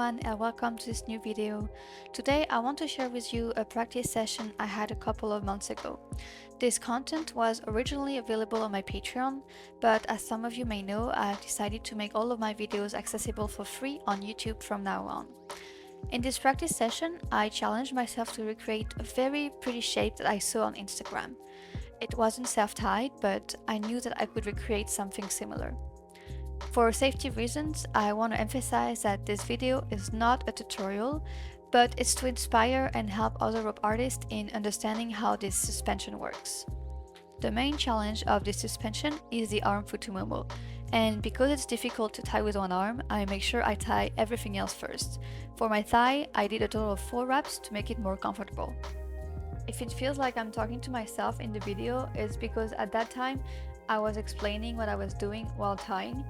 everyone and welcome to this new video. Today I want to share with you a practice session I had a couple of months ago. This content was originally available on my Patreon, but as some of you may know, I decided to make all of my videos accessible for free on YouTube from now on. In this practice session, I challenged myself to recreate a very pretty shape that I saw on Instagram. It wasn't self-tied, but I knew that I could recreate something similar. For safety reasons, I want to emphasize that this video is not a tutorial, but it's to inspire and help other rope artists in understanding how this suspension works. The main challenge of this suspension is the arm Futomomo, and because it's difficult to tie with one arm, I make sure I tie everything else first. For my thigh, I did a total of 4 wraps to make it more comfortable. If it feels like I'm talking to myself in the video, it's because at that time I was explaining what I was doing while tying,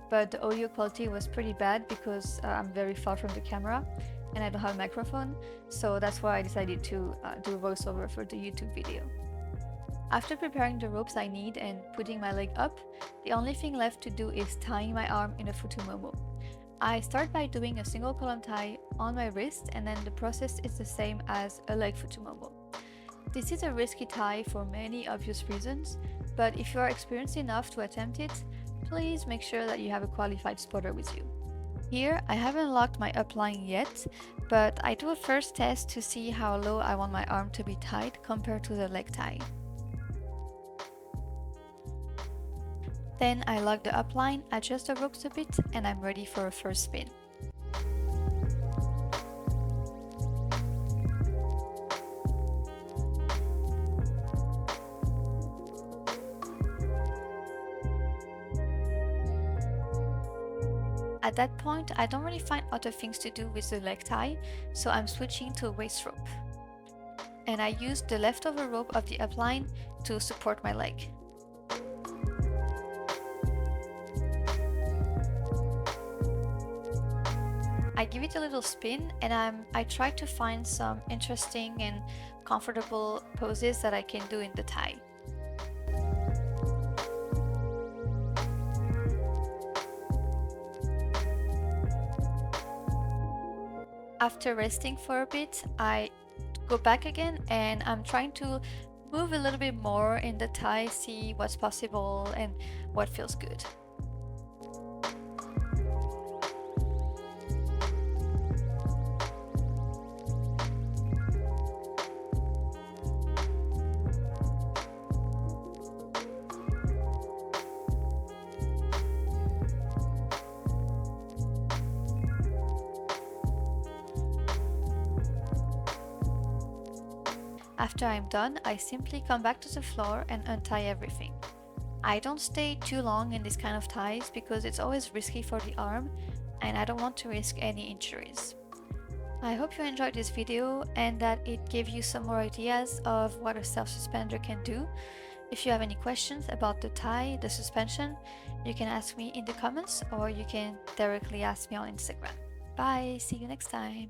but the audio quality was pretty bad because I'm very far from the camera and I don't have a microphone, so that's why I decided to do a voiceover for the YouTube video. After preparing the ropes I need and putting my leg up, the only thing left to do is tying my arm in a Futomomo. I start by doing a single column tie on my wrist, and then the process is the same as a leg Futomomo. This is a risky tie for many obvious reasons, but if you are experienced enough to attempt it, please make sure that you have a qualified spotter with you. Here, I haven't locked my upline yet, but I do a first test to see how low I want my arm to be tied compared to the leg tie. Then I lock the upline, adjust the ropes a bit, and I'm ready for a first spin. At that point, I don't really find other things to do with the leg tie, so I'm switching to a waist rope. And I use the leftover rope of the upline to support my leg. I give it a little spin and I try to find some interesting and comfortable poses that I can do in the tie. After resting for a bit, I go back again and I'm trying to move a little bit more in the tie, see what's possible and what feels good. After I'm done, I simply come back to the floor and untie everything. I don't stay too long in this kind of ties because it's always risky for the arm and I don't want to risk any injuries. I hope you enjoyed this video and that it gave you some more ideas of what a self-suspender can do. If you have any questions about the tie, the suspension, you can ask me in the comments or you can directly ask me on Instagram. Bye, see you next time.